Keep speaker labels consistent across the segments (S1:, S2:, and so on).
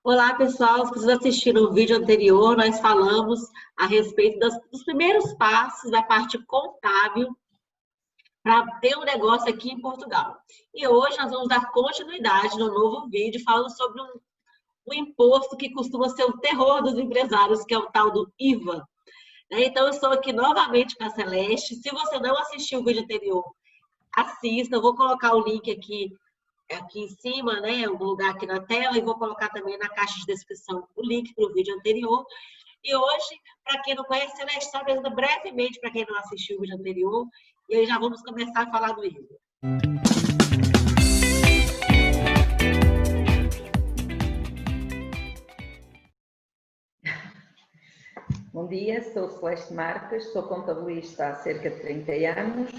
S1: Olá, pessoal. Se vocês assistiram o vídeo anterior, nós falamos a respeito dos primeiros passos da parte contábil para ter um negócio aqui em Portugal. E hoje nós vamos dar continuidade no novo vídeo falando sobre um imposto que costuma ser o terror dos empresários, que é o tal do IVA. Então, eu estou aqui novamente com a Celeste. Se você não assistiu o vídeo anterior, assista. Eu vou colocar o link aqui em cima, né, em algum lugar aqui na tela, e vou colocar também na caixa de descrição o link para o vídeo anterior. E hoje, para quem não conhece, ela está apresentando brevemente para quem não assistiu o vídeo anterior, e aí já vamos começar a falar do IVA.
S2: Bom dia, sou Celeste Marques, sou contabilista há cerca de 30 anos.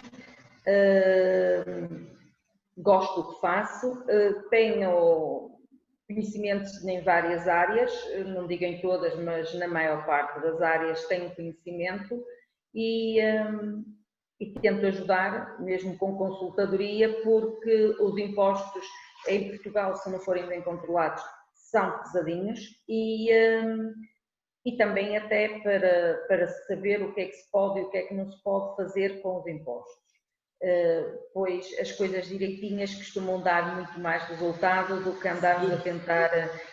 S2: Gosto do que faço, tenho conhecimentos em várias áreas, não digo em todas, mas na maior parte das áreas tenho conhecimento e tento ajudar, mesmo com consultadoria, porque os impostos em Portugal, se não forem bem controlados, são pesadinhos e também até para saber o que é que se pode e o que é que não se pode fazer com os impostos. Pois as coisas direitinhas costumam dar muito mais resultado do que andarmos a tentar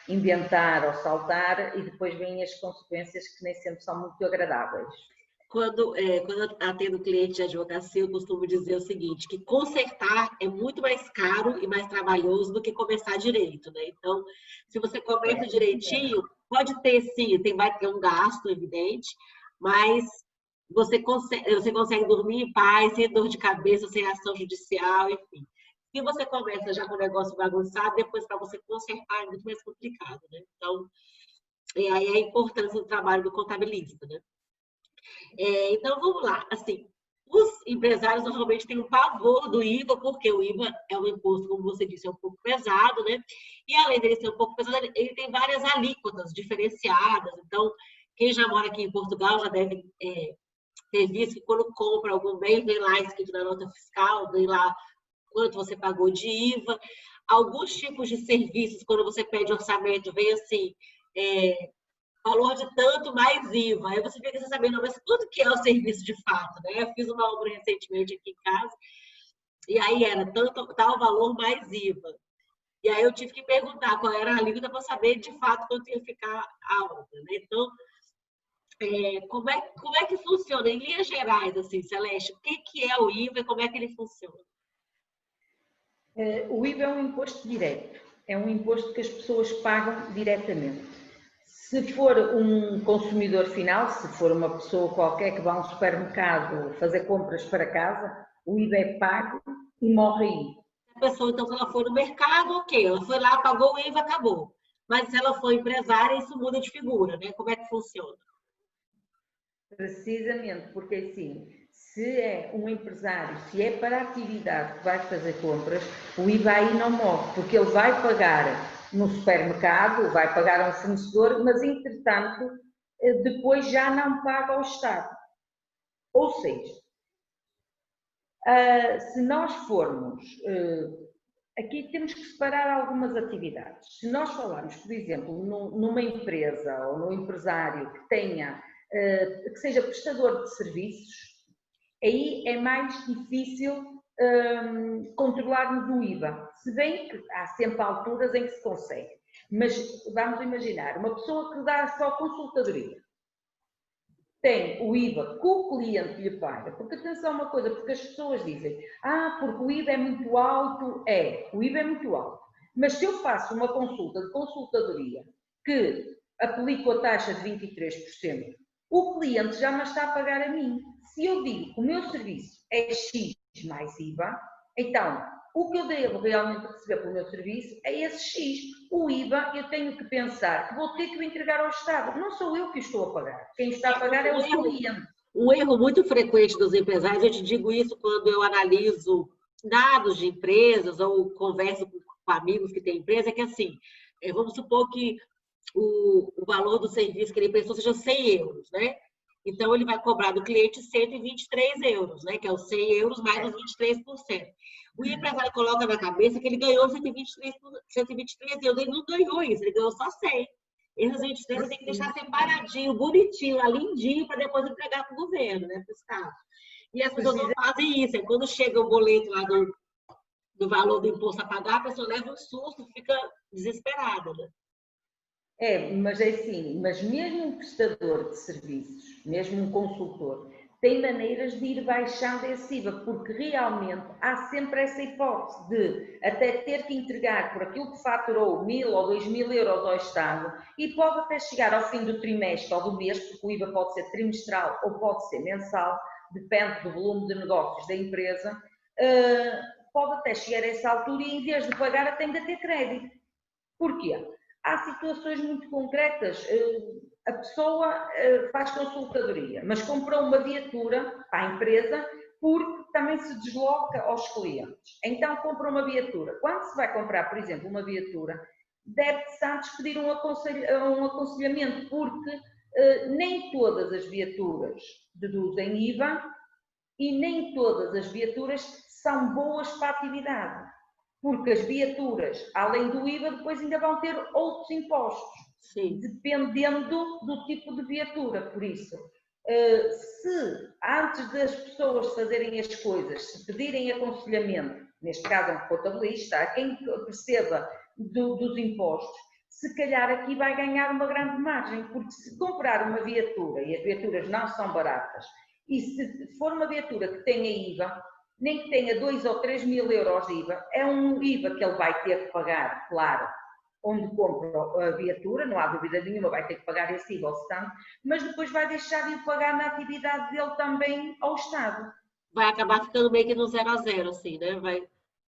S2: inventar ou saltar e depois vêm as consequências que nem sempre são muito agradáveis.
S1: Quando eu atendo cliente de advocacia, eu costumo dizer o seguinte, que consertar é muito mais caro e mais trabalhoso do que começar direito, né? Então, se você começa direitinho, pode ter sim, vai ter um gasto, evidente, mas você consegue dormir em paz, sem dor de cabeça, sem ação judicial, enfim. Se você começa já com o negócio bagunçado, depois para você consertar é muito mais complicado, né? Então, e aí a importância do trabalho do contabilista, né? Então, vamos lá. Assim, os empresários normalmente têm um pavor do IVA, porque o IVA é um imposto, como você disse, é um pouco pesado, né? E além dele ser um pouco pesado, ele tem várias alíquotas diferenciadas. Então, quem já mora aqui em Portugal já deve ter visto que quando compra algum bem, vem lá escrito na nota fiscal, vem lá quanto você pagou de IVA. Alguns tipos de serviços, quando você pede orçamento, vem assim, valor de tanto mais IVA. Aí você fica sem saber, não, mas quanto que é o serviço de fato, né? Eu fiz uma obra recentemente aqui em casa, e aí era tal valor mais IVA. E aí eu tive que perguntar qual era a alíquota para saber de fato quanto ia ficar a obra, né? Então, como é que funciona? Em linhas gerais, assim, Celeste, o que é o IVA e como é que ele funciona?
S2: O IVA é um imposto direto, é um imposto que as pessoas pagam diretamente. Se for um consumidor final, se for uma pessoa qualquer que vá a um supermercado fazer compras para casa, o IVA é pago e morre aí.
S1: A pessoa, então, se ela for no mercado, ok, ela foi lá, pagou o IVA, acabou. Mas se ela for empresária, isso muda de figura, né? Como é que funciona?
S2: Precisamente, porque assim, se é um empresário, se é para a atividade que vai fazer compras, o IVA aí não morre, porque ele vai pagar no supermercado, vai pagar a um fornecedor, mas entretanto, depois já não paga ao Estado. Ou seja, se nós formos, aqui temos que separar algumas atividades. Se nós falarmos, por exemplo, numa empresa ou num empresário que tenha que seja prestador de serviços, aí é mais difícil controlarmos o IVA, se bem que há sempre alturas em que se consegue. Mas vamos imaginar, uma pessoa que dá só consultadoria, tem o IVA que o cliente lhe paga, porque atenção a uma coisa, porque as pessoas dizem, porque o IVA é muito alto, o IVA é muito alto, mas se eu faço uma consulta de consultadoria que aplico a taxa de 23%, o cliente já me está a pagar a mim. Se eu digo que o meu serviço é X mais IVA, então o que eu devo realmente receber pelo meu serviço é esse X. O IVA eu tenho que pensar que vou ter que o entregar ao Estado. Não sou eu que o estou a pagar. Quem está a pagar é o cliente.
S1: Um erro muito frequente dos empresários, eu te digo isso quando eu analiso dados de empresas ou converso com amigos que têm empresa, é que assim, vamos supor que o valor do serviço que ele prestou seja 100 euros, né? Então, ele vai cobrar do cliente 123 euros, né? Que é os 100 euros mais os 23%. O empresário coloca na cabeça que ele ganhou 123 euros. Ele não ganhou isso, ele ganhou só 100. Esses 23 você tem que deixar separadinho, bonitinho, lá, lindinho, para depois entregar para o governo, né, para o Estado. E as pessoas não fazem isso. Quando chega o boleto lá do valor do imposto a pagar, a pessoa leva um susto, fica desesperada, né?
S2: Mas é assim, mas mesmo um prestador de serviços, mesmo um consultor, tem maneiras de ir baixando esse IVA, porque realmente há sempre essa hipótese de até ter que entregar por aquilo que faturou 1.000 ou 2.000 euros ao Estado e pode até chegar ao fim do trimestre ou do mês, porque o IVA pode ser trimestral ou pode ser mensal, depende do volume de negócios da empresa, pode até chegar a essa altura e em vez de pagar até ainda ter crédito. Porquê? Há situações muito concretas. A pessoa faz consultadoria, mas comprou uma viatura para a empresa porque também se desloca aos clientes. Então compra uma viatura. Quando se vai comprar, por exemplo, uma viatura, deve-se antes pedir um aconselhamento, porque nem todas as viaturas deduzem IVA e nem todas as viaturas são boas para a atividade. Porque as viaturas, além do IVA, depois ainda vão ter outros impostos, sim, dependendo do tipo de viatura. Por isso, se antes das pessoas fazerem as coisas, se pedirem aconselhamento, neste caso um contabilista, a quem perceba dos impostos, se calhar aqui vai ganhar uma grande margem, porque se comprar uma viatura, e as viaturas não são baratas, e se for uma viatura que tenha IVA, nem que tenha 2 ou 3 mil euros de IVA, é um IVA que ele vai ter que pagar, claro, onde compra a viatura, não há dúvida nenhuma, vai ter que pagar esse IVA ao Estado, mas depois vai deixar de o pagar na atividade dele também ao Estado.
S1: Vai acabar ficando meio que no 0 a 0, assim, né?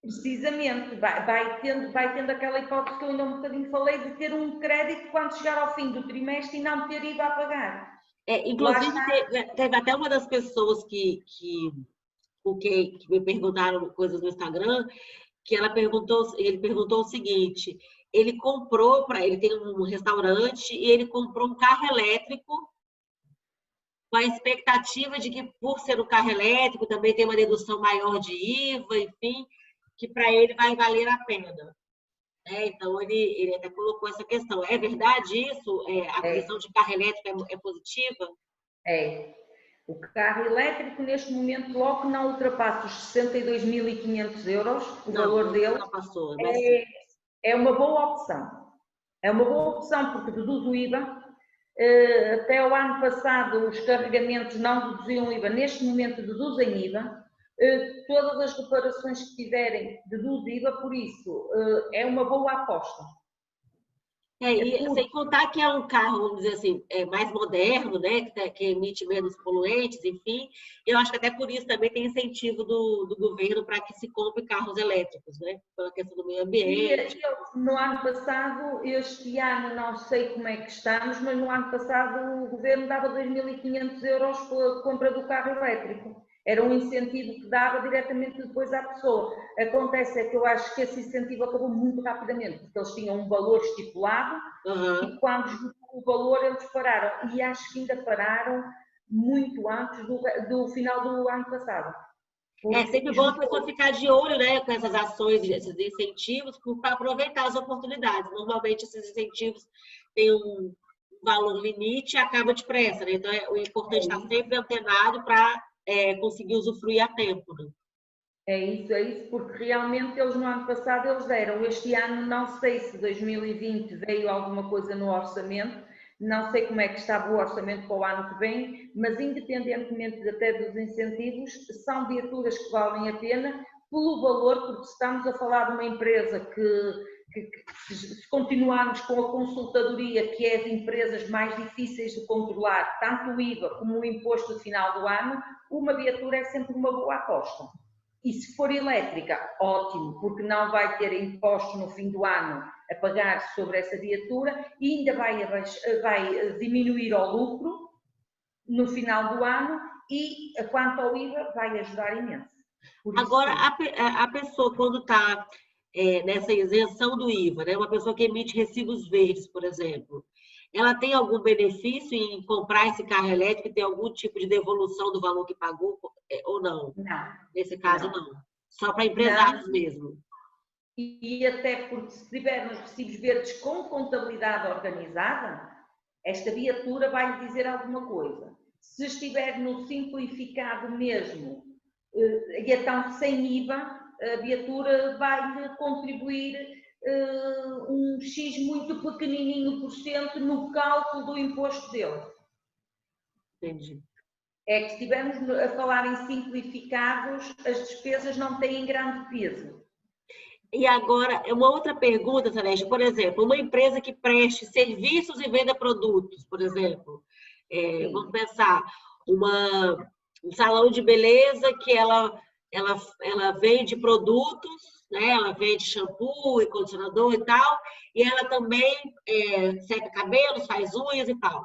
S2: Precisamente, vai tendo aquela hipótese que eu ainda um bocadinho falei, de ter um crédito quando chegar ao fim do trimestre e não ter IVA a pagar.
S1: Inclusive, teve até uma das pessoas que me perguntaram coisas no Instagram, que ele perguntou o seguinte: ele tem um restaurante e ele comprou um carro elétrico com a expectativa de que, por ser um carro elétrico, também tem uma dedução maior de IVA, enfim, que para ele vai valer a pena. Então, ele até colocou essa questão. É verdade isso? A aquisição de carro elétrico é positiva?
S2: O carro elétrico, neste momento, logo que não ultrapassa os 62.500 euros, o valor dele, é uma boa opção. É uma boa opção porque deduz o IVA. Até o ano passado, os carregamentos não deduziam IVA. Neste momento, deduzem IVA. Todas as reparações que fizerem, deduzem IVA, por isso, é uma boa aposta.
S1: Sem contar que é um carro, vamos dizer assim, mais moderno, né, que emite menos poluentes, enfim. Eu acho que até por isso também tem incentivo do governo para que se compre carros elétricos, né, pela questão do meio ambiente.
S2: No ano passado, este ano não sei como é que estamos, mas no ano passado o governo dava 2.500 euros pela compra do carro elétrico. Era um incentivo que dava diretamente depois à pessoa. Acontece é que eu acho que esse incentivo acabou muito rapidamente, porque eles tinham um valor estipulado e quando esgotou o valor eles pararam. E acho que ainda pararam muito antes do final do ano passado.
S1: É sempre bom a pessoa ficar de olho, né, com essas ações, esses incentivos, para aproveitar as oportunidades. Normalmente esses incentivos têm um valor limite e acaba depressa, né? Então o importante é estar sempre antenado para conseguir usufruir a tempo, né?
S2: É isso, porque realmente eles no ano passado eles deram, este ano não sei se 2020 veio alguma coisa no orçamento, não sei como é que estava o orçamento para o ano que vem, mas independentemente até dos incentivos, são viaturas que valem a pena pelo valor, porque estamos a falar de uma empresa que se continuarmos com a consultadoria, que é as empresas mais difíceis de controlar, tanto o IVA como o imposto de final do ano, uma viatura é sempre uma boa aposta. E se for elétrica, ótimo, porque não vai ter impostos no fim do ano a pagar sobre essa viatura e ainda vai diminuir o lucro no final do ano e, quanto ao IVA, vai ajudar imenso.
S1: Agora, a pessoa, quando está nessa isenção do IVA, né, uma pessoa que emite recibos verdes, por exemplo, ela tem algum benefício em comprar esse carro elétrico e ter algum tipo de devolução do valor que pagou ou não?
S2: Não.
S1: Nesse caso, não. Só para empresários mesmo.
S2: E até porque se tiver nos recibos verdes com contabilidade organizada, esta viatura vai-lhe dizer alguma coisa. Se estiver no simplificado mesmo, e então sem IVA, a viatura vai-lhe contribuir um X muito pequenininho por cento no cálculo do imposto dele.
S1: Entendi.
S2: É que se estivermos a falar em simplificados, as despesas não têm grande peso.
S1: E agora, uma outra pergunta, Celeste, por exemplo, uma empresa que preste serviços e venda produtos, por exemplo, vamos pensar, um salão de beleza que ela vende produtos, né? Ela vende shampoo e condicionador e tal, e ela também seca cabelos, faz unhas e tal.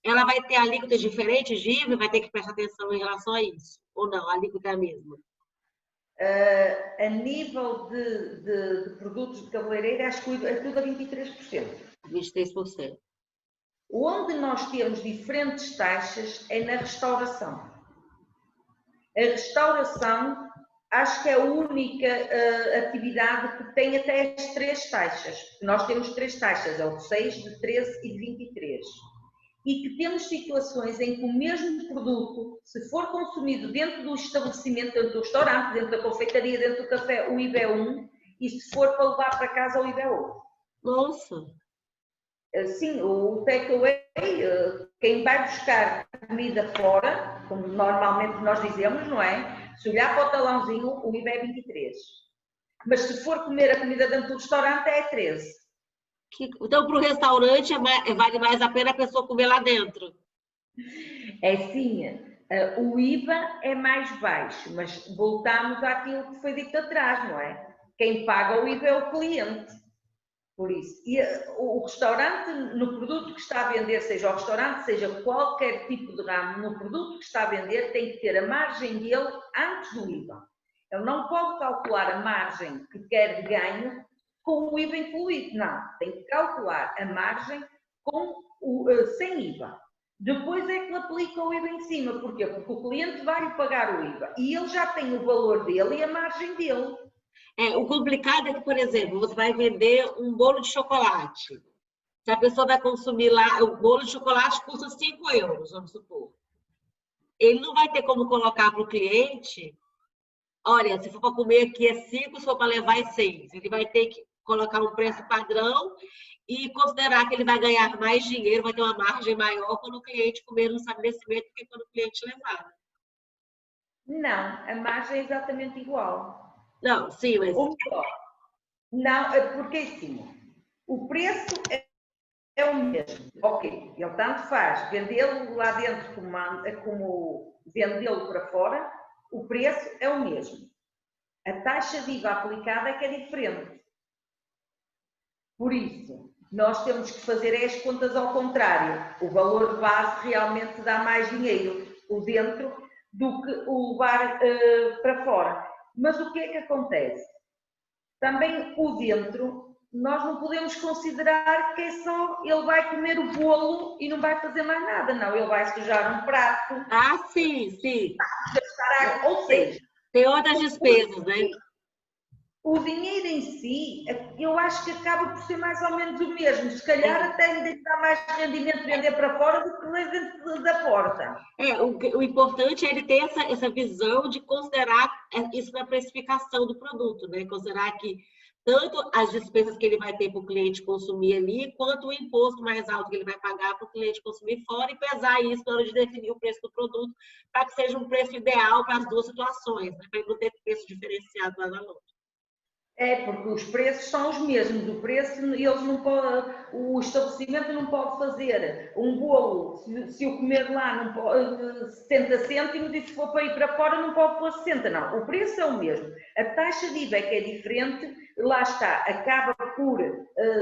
S1: Ela vai ter alíquotas diferentes de IVA, vai ter que prestar atenção em relação a isso, ou não? A alíquota é a mesma?
S2: A nível de produtos de cabeleireiro, acho que é tudo a 23%.
S1: 23%.
S2: Onde nós temos diferentes taxas é na restauração. A restauração, acho que é a única atividade que tem até as 3 taxas. Nós temos 3 taxas, é o de 6, de 13 e de 23. E que temos situações em que o mesmo produto, se for consumido dentro do estabelecimento, dentro do restaurante, dentro da confeitaria, dentro do café, o IVA é 1, e se for para levar para casa, o IVA é 8.
S1: Nossa!
S2: Sim, o takeaway, quem vai buscar comida fora, como normalmente nós dizemos, não é? Se olhar para o talãozinho, o IVA é 23. Mas se for comer a comida dentro do restaurante, é 13.
S1: Então, para o restaurante, vale mais a pena a pessoa comer lá dentro?
S2: É sim, o IVA é mais baixo, mas voltamos àquilo que foi dito atrás, não é? Quem paga o IVA é o cliente. Por isso, e o restaurante, no produto que está a vender, seja o restaurante, seja qualquer tipo de ramo, no produto que está a vender, tem que ter a margem dele antes do IVA. Ele não pode calcular a margem que quer de ganho com o IVA incluído, não. Tem que calcular a margem sem IVA. Depois é que ele aplica o IVA em cima. Porquê? Porque o cliente vai-lhe pagar o IVA e ele já tem o valor dele e a margem dele.
S1: O complicado é que, por exemplo, você vai vender um bolo de chocolate. Se a pessoa vai consumir lá, o bolo de chocolate custa 5 euros, vamos supor. Ele não vai ter como colocar para o cliente, olha, se for para comer aqui é 5, se for para levar é 6. Ele vai ter que colocar um preço padrão e considerar que ele vai ganhar mais dinheiro, vai ter uma margem maior quando o cliente comer no estabelecimento do que quando o cliente levar.
S2: Não, a margem é exatamente igual.
S1: Não, sim, mas...
S2: Ou melhor, não, porque assim, o preço é o mesmo. Ok, ele tanto faz vendê-lo lá dentro como vendê-lo para fora, o preço é o mesmo. A taxa de IVA aplicada é que é diferente. Por isso, nós temos que fazer as contas ao contrário. O valor de base realmente dá mais dinheiro, o dentro, do que o levar para fora. Mas o que é que acontece? Também o dentro, nós não podemos considerar que é só ele vai comer o bolo e não vai fazer mais nada, não. Ele vai sujar um prato.
S1: Ah, sim, sim.
S2: Ou seja,
S1: tem outras despesas, né?
S2: O dinheiro em si, eu acho que acaba por ser mais ou menos o mesmo. Se calhar até ainda dá mais rendimento vender para fora do que dentro da porta.
S1: O importante é ele ter essa visão de considerar isso na precificação do produto, né? Considerar que tanto as despesas que ele vai ter para o cliente consumir ali, quanto o imposto mais alto que ele vai pagar para o cliente consumir fora e pesar isso na hora de definir o preço do produto para que seja um preço ideal para as duas situações, né? Para ele não ter preço diferenciado lá na loja.
S2: Porque os preços são os mesmos. O preço, eles não podem, o estabelecimento não pode fazer um bolo, se eu comer lá, não pode, 70 cêntimos, e se for para ir para fora, não pode pôr 60. Não, o preço é o mesmo. A taxa de IVA é que é diferente, lá está, acaba por,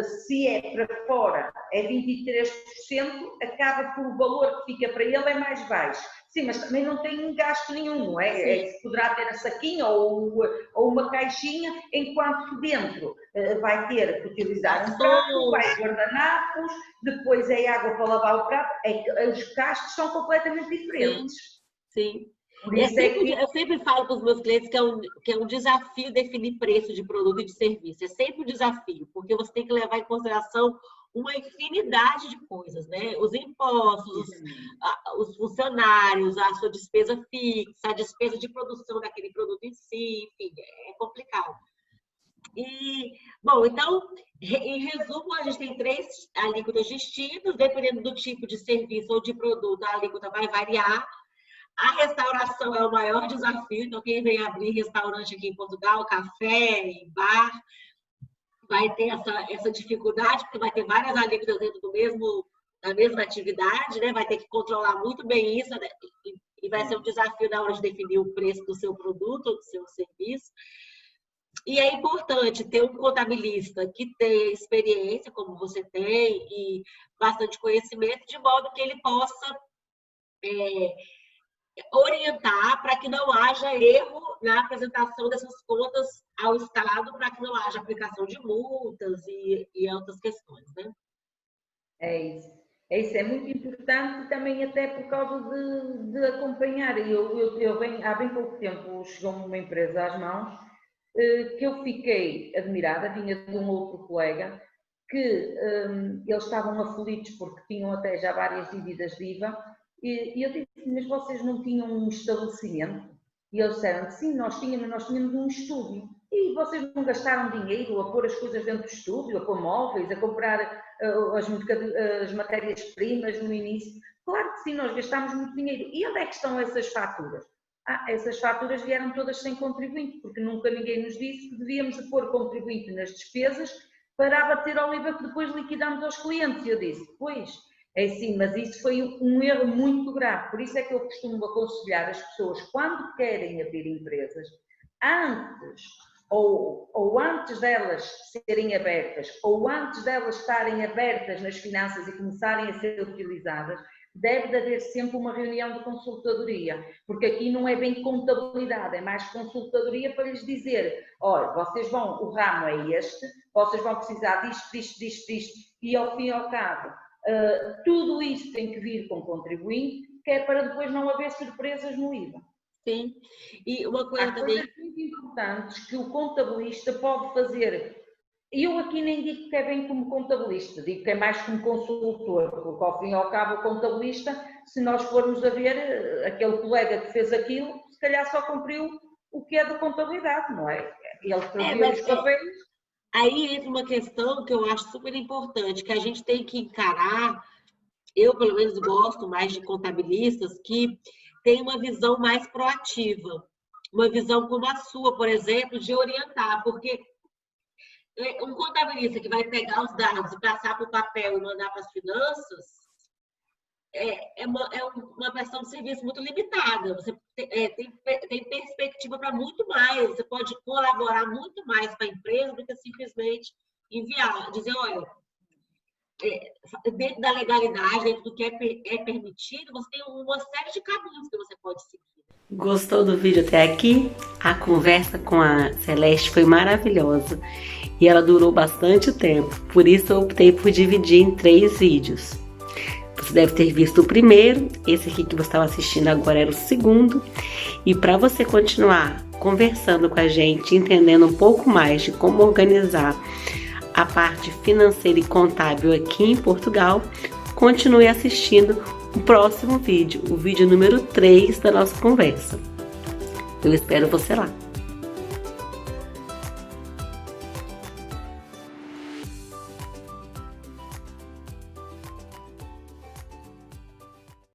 S2: se é para fora, é 23%, acaba por o valor que fica para ele é mais baixo. Sim, mas também não tem gasto nenhum, não é? Poderá ter a saquinha ou uma caixinha, enquanto que dentro vai ter que utilizar um prato, vai guardanapos, depois é água para lavar o prato. Os gastos são completamente diferentes.
S1: Sim.
S2: Por isso é que...
S1: Eu sempre falo para os meus clientes que é um desafio definir preço de produto e de serviço. É sempre um desafio, porque você tem que levar em consideração uma infinidade de coisas, né? Os impostos, os funcionários, a sua despesa fixa, a despesa de produção daquele produto em si, enfim, é complicado. E, bom, então, em resumo, a gente tem 3 alíquotas distintas, dependendo do tipo de serviço ou de produto, a alíquota vai variar. A restauração é o maior desafio, então quem vem abrir restaurante aqui em Portugal, café, bar, vai ter essa dificuldade, porque vai ter várias alíquotas dentro da mesma atividade, né? Vai ter que controlar muito bem isso, né? E vai ser um desafio na hora de definir o preço do seu produto ou do seu serviço. E é importante ter um contabilista que tenha experiência, como você tem, e bastante conhecimento, de modo que ele possa orientar para que não haja erro na apresentação dessas contas ao Estado, para que não haja aplicação de multas e outras questões, né?
S2: É isso. É muito importante também até por causa de acompanhar. Há bem pouco tempo chegou-me uma empresa às mãos que eu fiquei admirada, vinha de um outro colega, que eles estavam aflitos porque tinham até já várias dívidas de IVA, e eu disse, mas vocês não tinham um estabelecimento? E eles disseram que sim, nós tínhamos um estúdio. E vocês não gastaram dinheiro a pôr as coisas dentro do estúdio, a pôr móveis, a comprar as matérias-primas no início? Claro que sim, nós gastámos muito dinheiro. E onde é que estão essas faturas? Essas faturas vieram todas sem contribuinte, porque nunca ninguém nos disse que devíamos de pôr contribuinte nas despesas para abater ao IVA que depois liquidamos aos clientes. E eu disse, pois, é sim, mas isso foi um erro muito grave. Por isso é que eu costumo aconselhar as pessoas, quando querem abrir empresas, antes ou antes delas serem abertas, ou antes delas estarem abertas nas finanças e começarem a ser utilizadas, deve de haver sempre uma reunião de consultadoria, porque aqui não é bem contabilidade, é mais consultadoria para lhes dizer, olha, vocês o ramo é este, vocês vão precisar disto, e ao fim e ao cabo, tudo isso tem que vir com contribuinte, que é para depois não haver surpresas no IVA.
S1: Sim, e uma coisa também...
S2: coisas muito importantes que o contabilista pode fazer. Eu aqui nem digo que é bem como contabilista, digo que é mais como consultor, porque ao fim e ao cabo o contabilista, se nós formos a ver, aquele colega que fez aquilo, se calhar só cumpriu o que é da contabilidade, não é? Ele escreveu os papéis.
S1: Aí entra uma questão que eu acho super importante, que a gente tem que encarar, eu pelo menos gosto mais de contabilistas que têm uma visão mais proativa, uma visão como a sua, por exemplo, de orientar, porque um contabilista que vai pegar os dados e passar para o papel e mandar para as finanças é uma prestação de serviço muito limitada. Você tem perspectiva para muito mais, você pode colaborar muito mais para a empresa do que simplesmente enviar, dizer, olha, dentro da legalidade, dentro do que é permitido, você tem uma série de caminhos que você pode seguir.
S3: Gostou do vídeo até aqui? A conversa com a Celeste foi maravilhosa e ela durou bastante tempo, por isso eu optei por dividir em 3 vídeos. Você deve ter visto o primeiro, esse aqui que você estava assistindo agora era o segundo, e para você continuar conversando com a gente, entendendo um pouco mais de como organizar a parte financeira e contábil aqui em Portugal, continue assistindo o próximo vídeo, o vídeo número 3 da nossa conversa. Eu espero você lá.